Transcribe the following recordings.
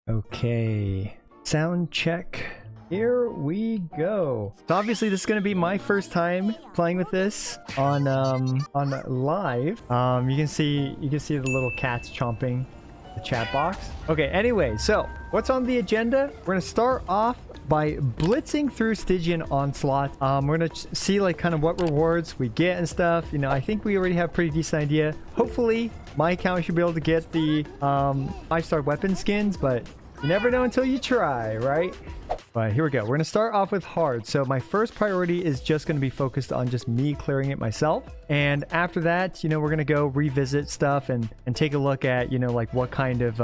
Okay, sound check. Here we go. So obviously this is going to be my first time playing with this on live. You can see the little cats chomping the chat box. Okay, anyway, so what's on the agenda? We're going to start off by blitzing through Stygian Onslaught. We're going to see like kind of what rewards we get and stuff. You know, I think we already have a pretty decent idea. Hopefully my account should be able to get the 5-star weapon skins, but you never know until you try, right? But here we go. We're going to start off with hard. So my first priority is just going to be focused on just me clearing it myself. And after that, you know, we're going to go revisit stuff and take a look at, you know, like what kind of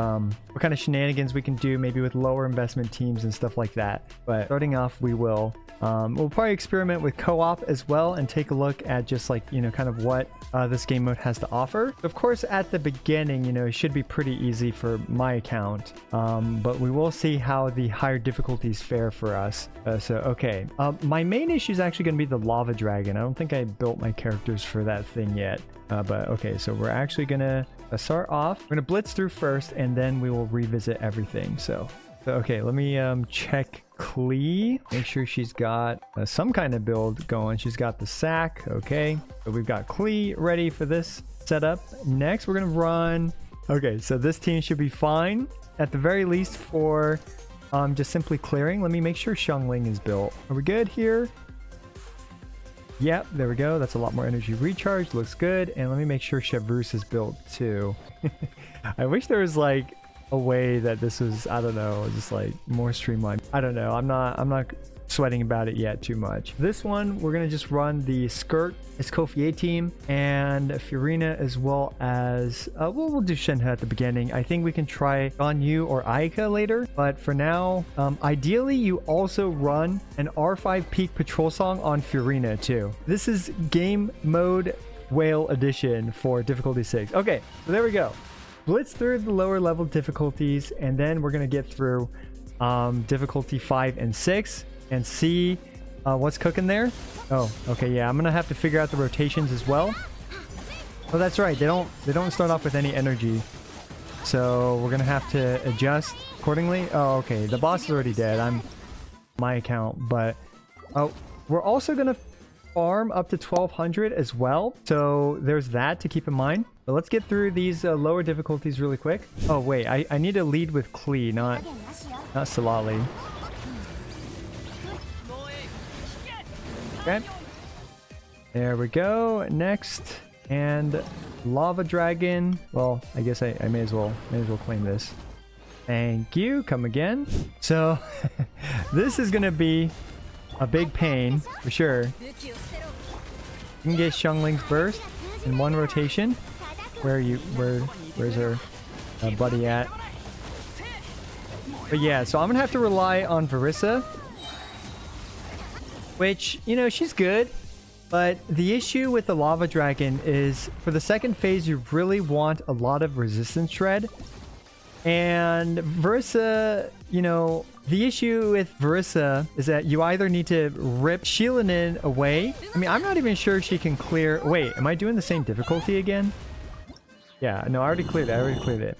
shenanigans we can do, maybe with lower investment teams and stuff like that. But starting off, we'll probably experiment with co-op as well and take a look at just like, you know, kind of what this game mode has to offer. Of course, at the beginning, you know, it should be pretty easy for my account. But we will see how the higher difficulties fare for us. Okay. My main issue is actually going to be the lava dragon. I don't think I built my characters for that thing yet. But okay, so we're actually going to start off. We're going to blitz through first, and then we will revisit everything. So okay, let me check Klee. Make sure she's got some kind of build going. She's got the sack. Okay, so we've got Klee ready for this setup. Next, we're going to run. Okay, so this team should be fine at the very least for just simply clearing. Let me make sure Xiangling is built. Are we good here? Yep, there we go. That's a lot more energy recharge. Looks good. And let me make sure Chevreuse is built too. I wish there was like a way that this was, I don't know, just like more streamlined. I don't know. I'm not sweating about it yet too much. This one, we're going to just run the Skirk Escoffier team and Furina, as well as we'll do Shenhe at the beginning. I think we can try Ganyu or Aika later, but for now, ideally you also run an R5 Peak Patrol Song on Furina too. This is game mode whale edition for difficulty 6. Okay, so there we go. Blitz through the lower level difficulties, and then we're going to get through difficulty 5 and 6 and see what's cooking there. Oh, okay, yeah, I'm gonna have to figure out the rotations as well. Oh, that's right, they don't start off with any energy, so we're gonna have to adjust accordingly. Oh, okay, the boss is already dead. I'm my account, but oh, we're also gonna farm up to 1200 as well, so there's that to keep in mind. But let's get through these lower difficulties really quick. Oh wait, I need to lead with Klee, not Salali. Okay, there we go. Next, and lava dragon. Well, I guess I may as well claim this. Thank you. Come again. So this is gonna be a big pain for sure. You can get Xiangling's burst in one rotation. Where's our buddy at? But yeah, so I'm gonna have to rely on Verissa, which, you know, she's good, but the issue with the lava dragon is for the second phase you really want a lot of resistance shred, and Verissa, you know, the issue with Verissa is that you either need to rip Shilinin away. I mean, I'm not even sure she can clear. Wait, am I doing the same difficulty again? Yeah, no, I already cleared it.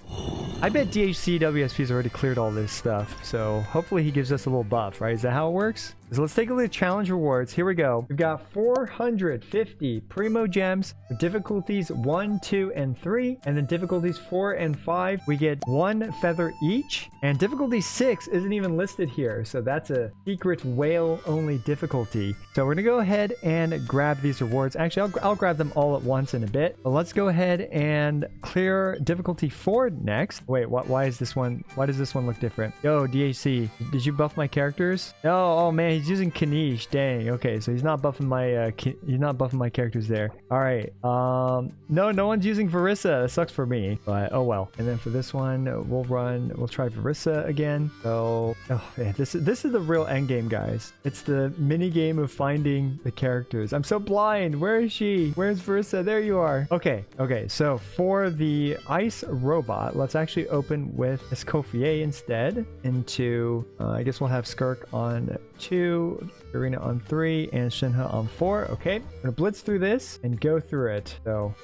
I bet DHC WSP's already cleared all this stuff, so hopefully he gives us a little buff, right? Is that how it works? So let's take a look at challenge rewards. Here we go. We've got 450 Primo Gems for difficulties 1, 2, and 3. And then difficulties 4 and 5, we get 1 feather each. And difficulty 6 isn't even listed here, so that's a secret whale-only difficulty. So we're gonna go ahead and grab these rewards. Actually, I'll grab them all at once in a bit. But let's go ahead and clear difficulty 4 next. Wait, why does this one look different? Yo, DHC, did you buff my characters? Oh man, he's using Kanish. Dang. Okay, so he's not buffing my characters there. All right. No one's using Verissa. That sucks for me, but oh well. And then for this one, we'll try Verissa again. So, oh man, this is the real end game, guys. It's the mini game of finding the characters. I'm so blind. Where is she? Where's Verissa? There you are. Okay. So for the ice robot, let's actually open with Escoffier instead. Into I guess we'll have Skirk on 2, Arena on 3, and Shinha on 4. Okay, I'm gonna blitz through this and go through it. So,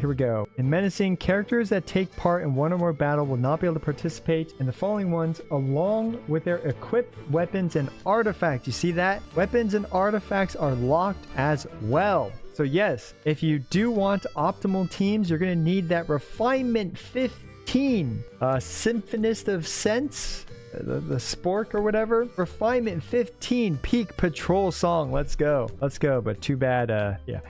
here we go. In Menacing, characters that take part in one or more battle will not be able to participate in the following ones along with their equipped weapons and artifacts. You see that? Weapons and artifacts are locked as well. So yes, if you do want optimal teams, you're gonna need that Refinement 15, Symphonist of Sense, the Spork or whatever. Refinement 15 Peak Patrol song. Let's go. Let's go. But too bad, yeah.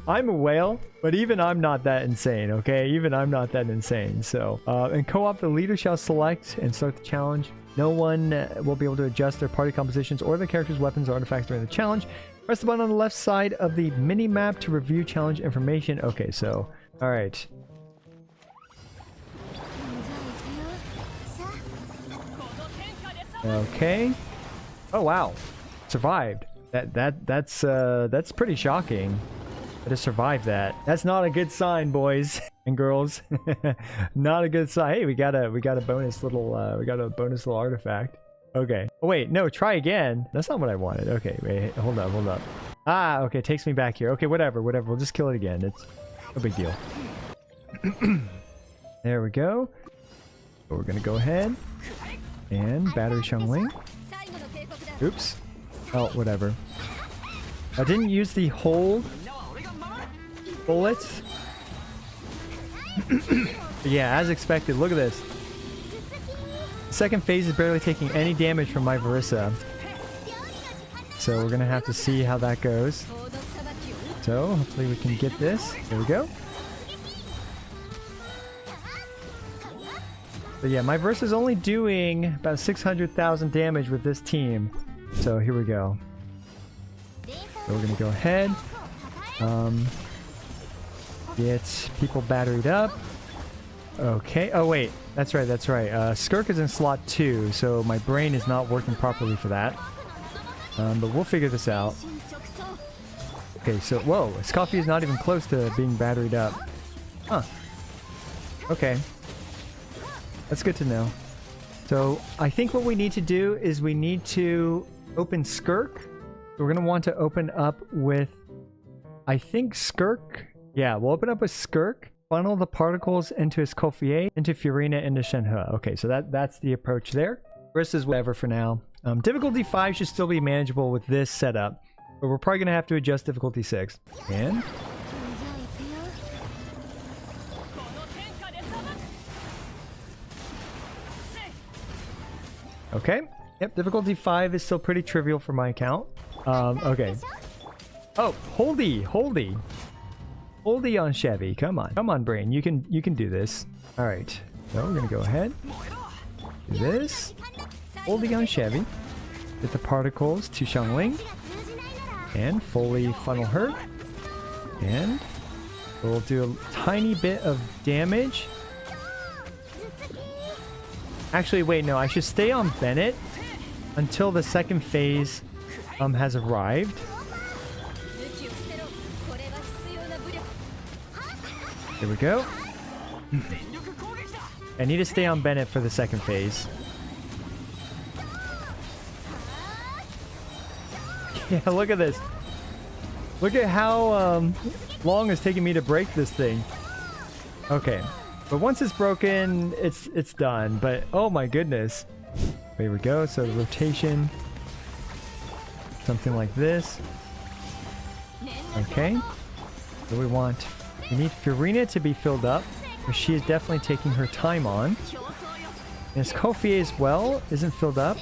I'm a whale, but even I'm not that insane, okay? Even I'm not that insane. So, in co-op, the leader shall select and start the challenge. No one will be able to adjust their party compositions or their character's weapons or artifacts during the challenge. Press the button on the left side of the mini-map to review challenge information. Okay, so, alright. Okay. Oh wow, survived. That's pretty shocking. To survive that. That's not a good sign, boys and girls. Not a good sign. Hey, we got a bonus little artifact. Okay. Oh wait, no, try again. That's not what I wanted. Okay, wait, hold up. Ah, okay, takes me back here. Okay, whatever. We'll just kill it again. It's no big deal. There we go. So we're gonna go ahead and battery Xiangling. Oops. Oh, whatever. I didn't use the hold bullets. Yeah, as expected. Look at this. The second phase is barely taking any damage from my Verissa. So we're gonna have to see how that goes. So hopefully we can get this. There we go. But yeah, my Verissa's only doing about 600,000 damage with this team. So here we go. So we're gonna go ahead. Get people batteried up. Okay. Oh wait, that's right. Skirk is in slot 2, so my brain is not working properly for that. But we'll figure this out. Okay, so whoa, Scoffy is not even close to being batteried up. Huh. Okay. That's good to know. So I think what we need to do is we need to open Skirk. We're gonna want to open up with, I think, Skirk. Yeah, we'll open up with Skirk, funnel the particles into his Kofier, into Furina, into Shenhe. Okay, so that's the approach there. Rest is whatever for now. Difficulty 5 should still be manageable with this setup, but we're probably gonna have to adjust difficulty 6. And okay. Yep, difficulty 5 is still pretty trivial for my account. Okay. Oh, holdy on Chevy. Come on, brain. You can do this. All right. So we're gonna go ahead. Do this. Holdy on Chevy. Get the particles to Xiangling, and fully funnel her. And we'll do a tiny bit of damage. Actually, wait, no. I should stay on Bennett until the second phase has arrived. There we go. I need to stay on Bennett for the second phase. Yeah, look at this. Look at how long it's taking me to break this thing. Okay. But once it's broken, it's done. But oh my goodness. There we go. So the rotation. Something like this. Okay. So we need Furina to be filled up, but she is definitely taking her time on. And his Kofier as well isn't filled up.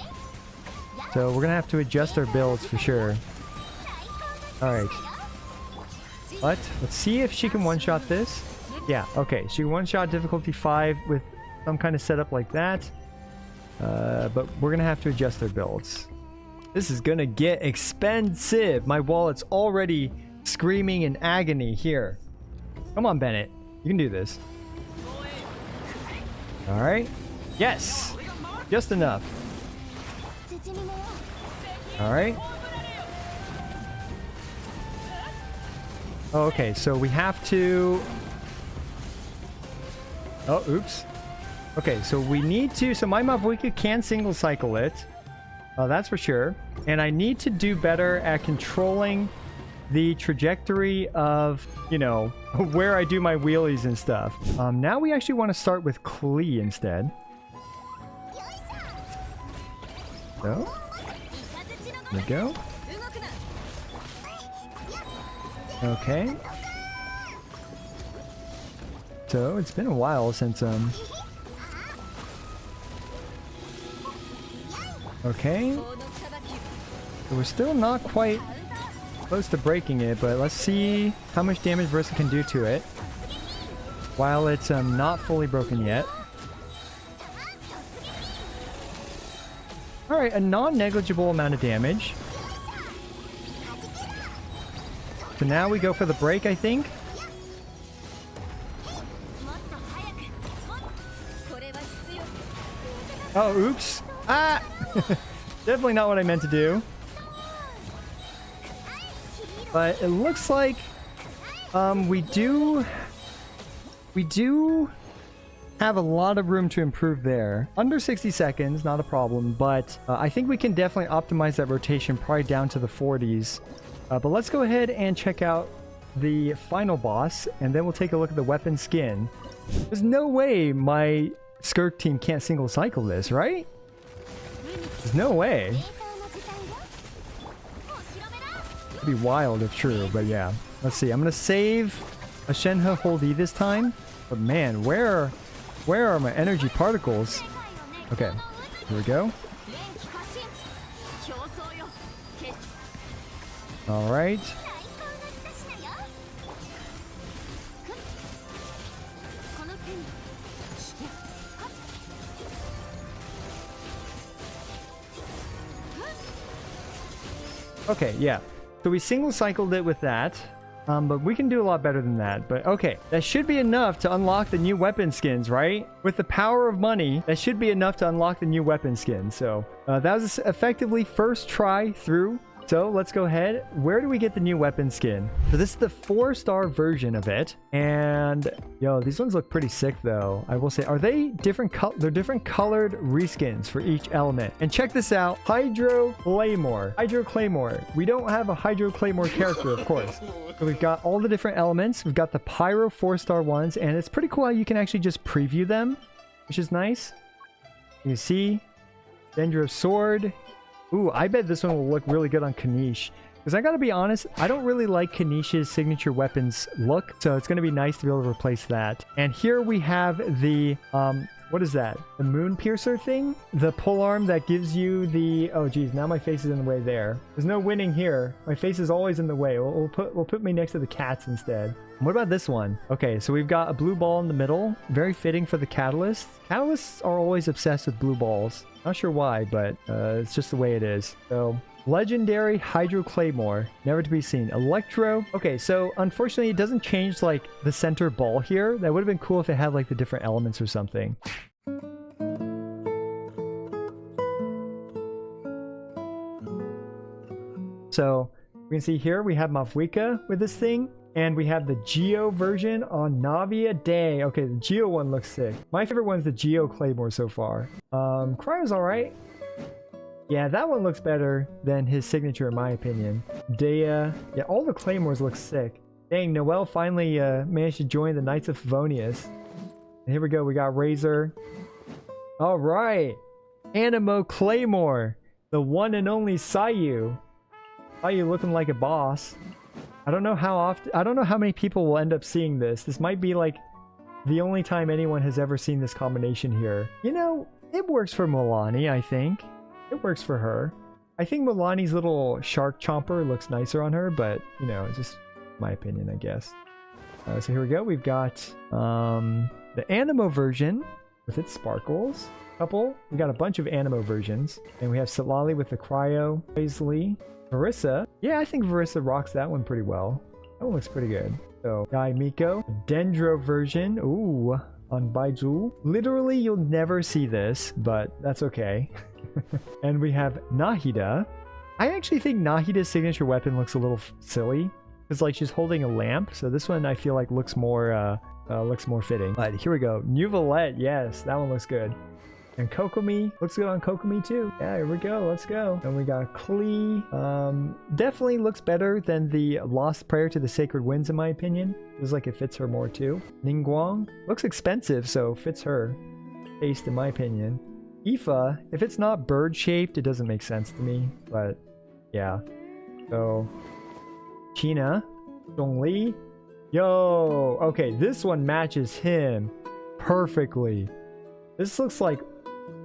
So we're gonna have to adjust our builds for sure. Alright. But let's see if she can one-shot this. Yeah, okay. She one-shot difficulty 5 with some kind of setup like that. But we're gonna have to adjust our builds. This is gonna get expensive. My wallet's already screaming in agony here. Come on, Bennett. You can do this. Alright. Yes! Just enough. Alright. Oh, okay, so we have to... Oh, oops. Okay, so we need to... So my Mavuika can single cycle it. That's for sure. And I need to do better at controlling the trajectory of, you know, where I do my wheelies and stuff. Now we actually want to start with Klee instead. So, there we go. Okay. So, it's been a while since, okay. So we're still not quite close to breaking it, but let's see how much damage Versa can do to it while it's not fully broken yet. Alright, a non-negligible amount of damage. So now we go for the break, I think. Oh, oops. Ah! Definitely not what I meant to do. But it looks like we do have a lot of room to improve there. Under 60 seconds, not a problem, but I think we can definitely optimize that rotation probably down to the 40s. But let's go ahead and check out the final boss, and then we'll take a look at the weapon skin. There's no way my Skirk team can't single cycle this, right? There's no way. It'd be wild if true, but yeah. Let's see. I'm gonna save a Shenhe Hold E this time. But man, where are my energy particles? Okay, here we go. All right. Okay, yeah. So we single cycled it with that. But we can do a lot better than that. But okay, that should be enough to unlock the new weapon skins, right? With the power of money, that should be enough to unlock the new weapon skins. So that was effectively first try through. So let's go ahead. Where do we get the new weapon skin? So this is the 4-star version of it. And yo, these ones look pretty sick though. I will say, are they different? They're different colored reskins for each element. And check this out. Hydro Claymore. Hydro Claymore. We don't have a Hydro Claymore character, of course. So we've got all the different elements. We've got the Pyro 4-star ones. And it's pretty cool how you can actually just preview them, which is nice. You see, Dendro Sword. Ooh, I bet this one will look really good on Kanish. Because I gotta be honest, I don't really like Kanish's signature weapons look. So it's gonna be nice to be able to replace that. And here we have the, what is that? The Moon Piercer thing? The polearm that gives you the... Oh geez, now my face is in the way there. There's no winning here. My face is always in the way. We'll put me next to the cats instead. What about this one? Okay, so we've got a blue ball in the middle. Very fitting for the Catalyst. Catalysts are always obsessed with blue balls. Not sure why, but it's just the way it is. So, Legendary Hydro Claymore. Never to be seen. Electro. Okay, so unfortunately it doesn't change like the center ball here. That would have been cool if it had like the different elements or something. So, we can see here we have Mavwika with this thing. And we have the Geo version on Navia Day. Okay, the Geo one looks sick. My favorite one's the Geo Claymore so far. Cryo's alright. Yeah, that one looks better than his signature in my opinion. Dea. Yeah, all the Claymores look sick. Dang, Noelle finally managed to join the Knights of Favonius. And here we go, we got Razor. Alright. Animo Claymore. The one and only Sayu. Sayu looking like a boss. I don't know how many people will end up seeing this. This might be like the only time anyone has ever seen this combination here. You know, it works for Milani, I think. It works for her. I think Milani's little shark chomper looks nicer on her, but, you know, it's just my opinion, I guess. So here we go. We've got the Animo version with its sparkles. We got a bunch of Animo versions. And we have Silali with the Cryo. Paisley. Verissa. Yeah, I think Verissa rocks that one pretty well. That one looks pretty good. So, Guy Miko. Dendro version. Ooh, on Baiju. Literally, you'll never see this, but that's okay. And we have Nahida. I actually think Nahida's signature weapon looks a little silly. It's like she's holding a lamp. So this one I feel like looks more fitting. But here we go. New Valette. Yes, that one looks good. And Kokomi looks good on Kokomi too. Yeah, here we go. Let's go. And we got Klee. Definitely looks better than the Lost Prayer to the Sacred Winds in my opinion. Feels like it fits her more too. Ningguang looks expensive, so fits her taste in my opinion. Aoife, if it's not bird shaped, it doesn't make sense to me. But yeah. So China, Zhongli. Yo, okay, this one matches him perfectly. This looks like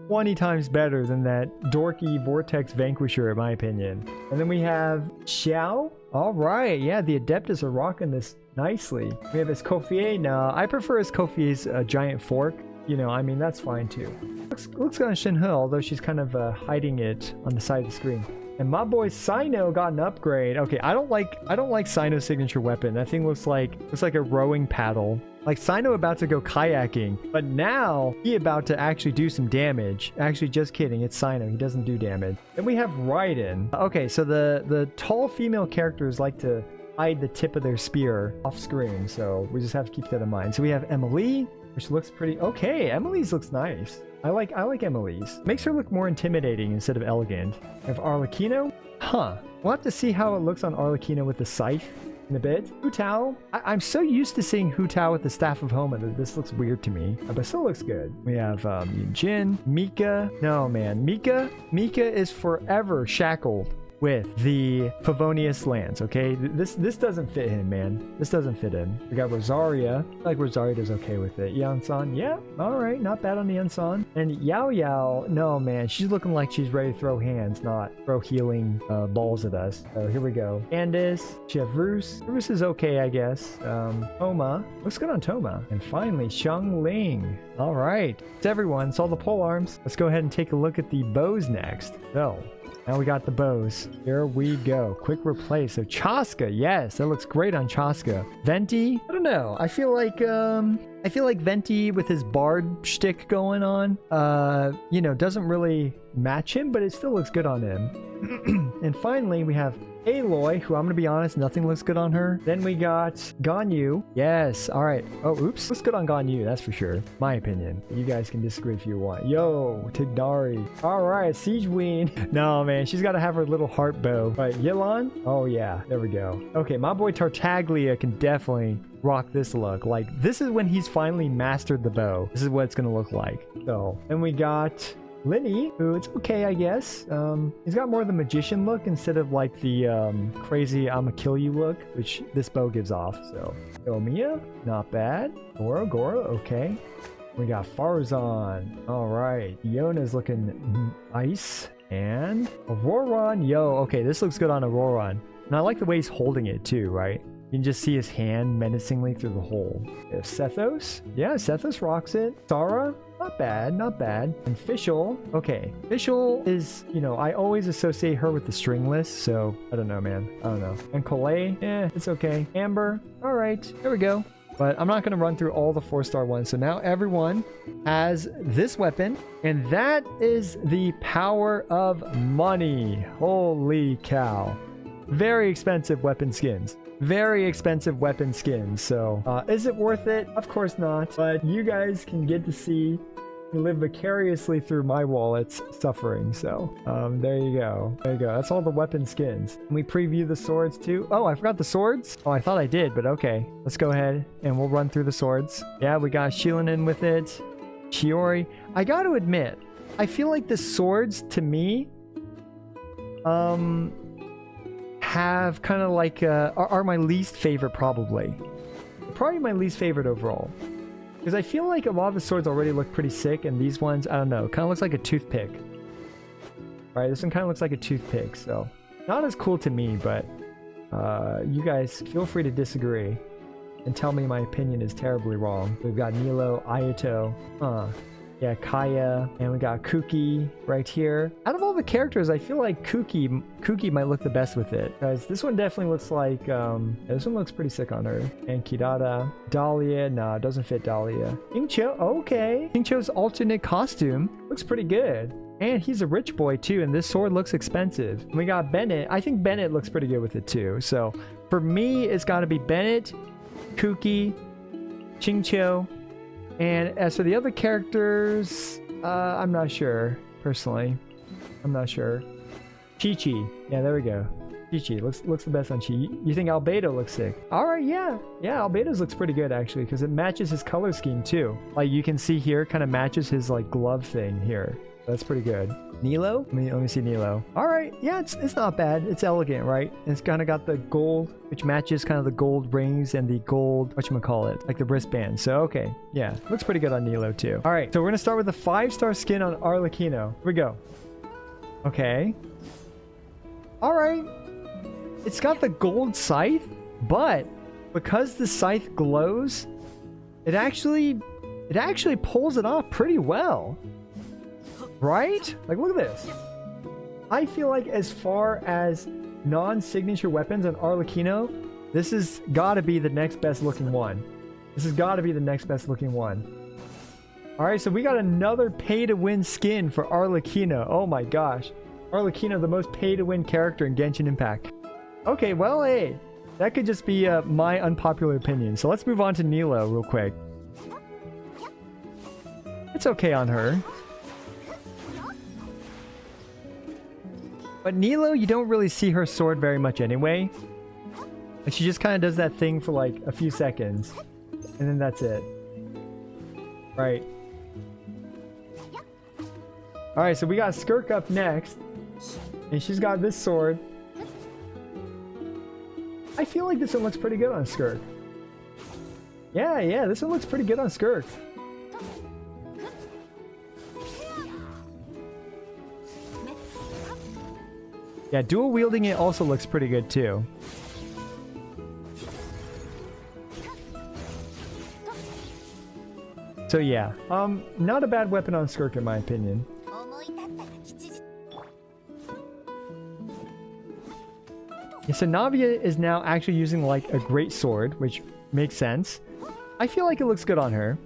20 times better than that dorky Vortex Vanquisher in my opinion. And then we have Xiao. All right, yeah, the Adeptus are rocking this nicely. We have Escoffier. No, I prefer Escoffier's giant fork. You know, I mean, that's fine too. Looks good on Shinhe, although she's kind of hiding it on the side of the screen. And my boy Sino got an upgrade. Okay, I don't like Sino's signature weapon. That thing looks like a rowing paddle. Like Sino about to go kayaking, but now he about to actually do some damage. Actually, just kidding. It's Sino. He doesn't do damage. Then we have Raiden. Okay, so the tall female characters like to hide the tip of their spear off screen, so we just have to keep that in mind. So we have Emily, which looks pretty okay. Emily's looks nice. I like Emily's. Makes her look more intimidating instead of elegant. We have Arlecchino. Huh. We'll have to see how it looks on Arlecchino with the scythe in a bit. Hu Tao. I'm so used to seeing Hu Tao with the Staff of Homa that this looks weird to me, but still looks good. We have Jin, Mika. No, man. Mika is forever shackled with the Favonius lands, okay? This doesn't fit him, man. This doesn't fit him. We got Rosaria. I like Rosaria does okay with it. Yansan, yeah, all right, not bad on the Yansan. And Yao Yao, no, man, she's looking like she's ready to throw hands, not throw healing balls at us. So here we go. Candice, she have Roos. Roos is okay, I guess. Toma, looks good on Toma. And finally, Xiang Ling. All right, it's everyone. It's all the pole arms. Let's go ahead and take a look at the bows next. So, now we got the bows. Here we go. Quick replace. So Chaska, yes, that looks great on Chaska. Venti, I don't know. I feel like Venti with his bard shtick going on, you know, doesn't really match him, but it still looks good on him. And finally, we have Aloy, who I'm gonna be honest, nothing looks good on her. Then we got Ganyu. Yes, all right. Oh, oops. Looks good on Ganyu, that's for sure. My opinion. You guys can disagree if you want. Yo, Tigdari. All right, Siege Ween. No, man, she's got to have her little heart bow. All right, Yelan. Oh, yeah, there we go. Okay, my boy Tartaglia can definitely rock this look. Like, this is when he's finally mastered the bow. This is what it's gonna look like. So, then we got Linny, who it's okay, I guess. He's got more of the magician look instead of like the crazy I'ma kill you look, which this bow gives off. So Omiya, not bad. Gora, okay. We got Farzan. All right. Yona's looking nice. And Auroron. Yo, okay, this looks good on Auroron. And I like the way he's holding it too, right? You can just see his hand menacingly through the hole. Sethos. Yeah, Sethos rocks it. Sara. Not bad, not bad. And Fischl. Okay. Fischl is, you know, I always associate her with the stringless, so I don't know, man. I don't know. And Collet. It's okay. Amber. All right. There we go. But I'm not going to run through all the 4-star ones. So now everyone has this weapon. And that is the power of money. Holy cow. Very expensive weapon skins. Very expensive weapon skins. So is it worth it? Of course not. But you guys can get to see and live vicariously through my wallet's suffering. So there you go. There you go. That's all the weapon skins. Can we preview the swords too? Oh, I forgot the swords. Oh, I thought I did, but okay. Let's go ahead and we'll run through the swords. Yeah, we got Shilinen with it. Shiori. I got to admit, I feel like the swords to me have kind of like are my least favorite, probably my least favorite overall, because I feel like a lot of the swords already look pretty sick, and these ones, I don't know, kind of looks like a toothpick. Right, this one kind of looks like a toothpick, so not as cool to me. But you guys feel free to disagree and tell me my opinion is terribly wrong. We've got Nilo, Ayato, yeah, Kaya, and we got Kuki right here. Out of all the characters, I feel like Kuki might look the best with it, because this one definitely looks like, this one looks pretty sick on her. And Kirara. Dahlia, nah, it doesn't fit Dahlia. Jingqiu, okay. Jingqiu's alternate costume looks pretty good. And he's a rich boy too, and this sword looks expensive. And we got Bennett. I think Bennett looks pretty good with it too. So for me, it's got to be Bennett, Kuki, Jingqiu. And as for the other characters, I'm not sure, personally. I'm not sure. Chi-Chi. Yeah, there we go. Chi-Chi. Looks the best on Chi. You think Albedo looks sick? Alright, yeah. Yeah, Albedo's looks pretty good, actually, because it matches his color scheme, too. Like, you can see here, kind of matches his, like, glove thing here. That's pretty good. Nilo? Let me see Nilo. Alright, yeah, it's not bad. It's elegant, right? It's kind of got the gold, which matches kind of the gold rings and the gold, whatchamacallit, like the wristband. So, okay. Yeah, looks pretty good on Nilo, too. Alright, so we're going to start with the 5-star skin on Arlecchino. Here we go. Okay. Alright. It's got the gold scythe, but because the scythe glows, it actually pulls it off pretty well. Right? Like, look at this. I feel like as far as non-signature weapons on Arlecchino, this has got to be the next best looking one. This has got to be the next best looking one. Alright, so we got another pay-to-win skin for Arlecchino. Oh my gosh. Arlecchino, the most pay-to-win character in Genshin Impact. Okay, well, hey. That could just be my unpopular opinion. So let's move on to Nilo real quick. It's okay on her. But Nilo, you don't really see her sword very much anyway. Like, she just kind of does that thing for like a few seconds. And then that's it. Right. Alright, so we got Skirk up next. And she's got this sword. I feel like this one looks pretty good on Skirk. Yeah, this one looks pretty good on Skirk. Yeah, dual wielding it also looks pretty good too. So yeah, not a bad weapon on Skirk in my opinion. Yeah, so Navia is now actually using like a great sword, which makes sense. I feel like it looks good on her.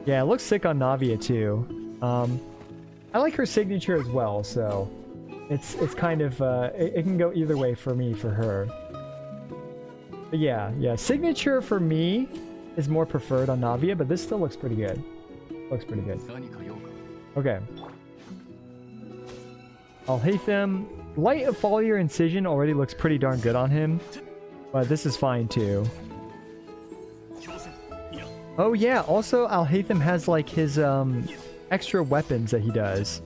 Yeah, it looks sick on Navia too. I like her signature as well, so it's kind of it can go either way for me for her. But yeah, signature for me is more preferred on Navia, but this still looks pretty good. Looks pretty good. Okay. Alhaitham, light of foliar incision already looks pretty darn good on him, but this is fine too. Oh yeah, also Alhaitham has like his extra weapons that he does.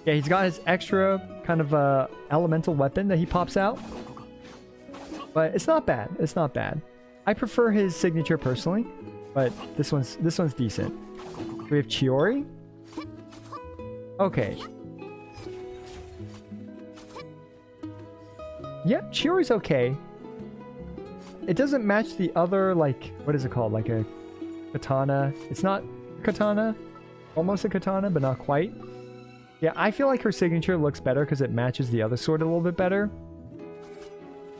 Yeah, he's got his extra kind of elemental weapon that he pops out. But it's not bad. It's not bad. I prefer his signature personally, but this one's decent. We have Chiori. Okay. Yep, Chiori's okay. It doesn't match the other, like, what is it called? Like a katana. It's not a katana. Almost a katana, but not quite. Yeah, I feel like her signature looks better because it matches the other sword a little bit better.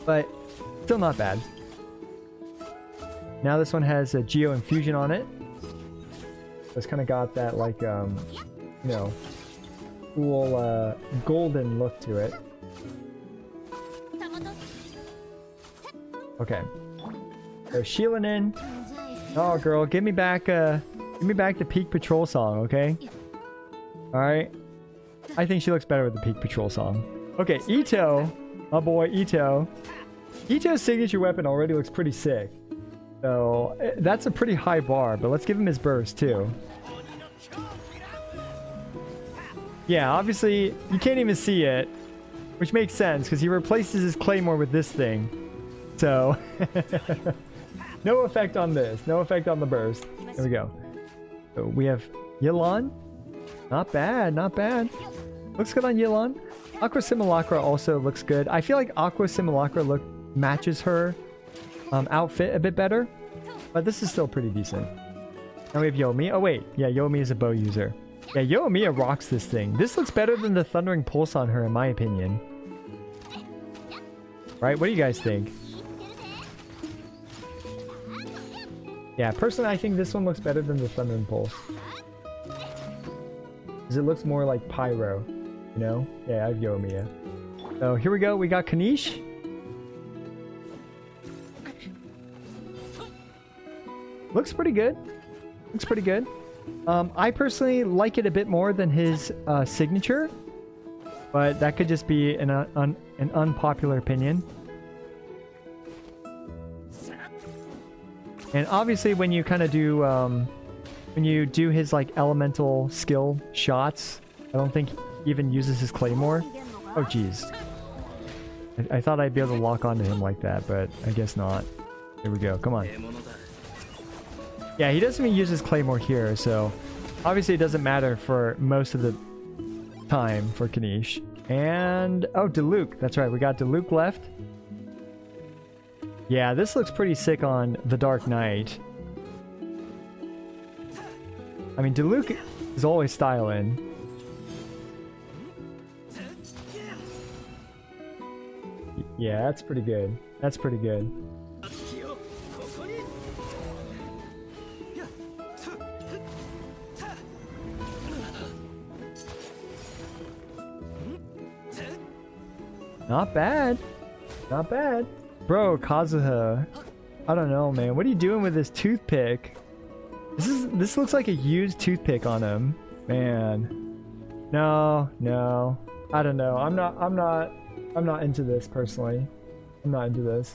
But still not bad. Now this one has a Geo Infusion on it. So it's kind of got that, like, you know, cool golden look to it. Okay. So Sheilanin. Oh, girl, give me back the Peak Patrol song, okay? Alright. I think she looks better with the Peak Patrol song. Okay, Ito. My boy, Ito. Ito's signature weapon already looks pretty sick. So, that's a pretty high bar, but let's give him his burst, too. Yeah, obviously, you can't even see it. Which makes sense, because he replaces his claymore with this thing. So, no effect on this. No effect on the burst. There we go. So we have Yelan. Not bad, not bad. Looks good on Yelan. Aqua Simulacra also looks good. I feel like Aqua Simulacra matches her outfit a bit better. But this is still pretty decent. Now we have Yomi. Oh wait, yeah, Yomi is a bow user. Yeah, Yomi rocks this thing. This looks better than the Thundering Pulse on her in my opinion. Right, what do you guys think? Yeah, personally, I think this one looks better than the Thundering Pulse. Because it looks more like Pyro, you know? Yeah, I have Yoimiya. So here we go, we got Kanish. Looks pretty good. Looks pretty good. I personally like it a bit more than his signature, but that could just be an unpopular opinion. And obviously when you kind of do when you do his like elemental skill shots, I don't think he even uses his claymore. Oh jeez. I thought I'd be able to lock onto him like that, but I guess not. Here we go, come on. Yeah, he doesn't even use his claymore here, so obviously it doesn't matter for most of the time for Kanish. And oh, Diluc, that's right, we got Diluc left. Yeah, this looks pretty sick on the Dark Knight. I mean, Diluc is always styling. Yeah, that's pretty good. That's pretty good. Not bad. Not bad. Bro, Kazuha. I don't know, man. What are you doing with this toothpick? This looks like a used toothpick on him. Man. No, no. I don't know. I'm not into this personally. I'm not into this.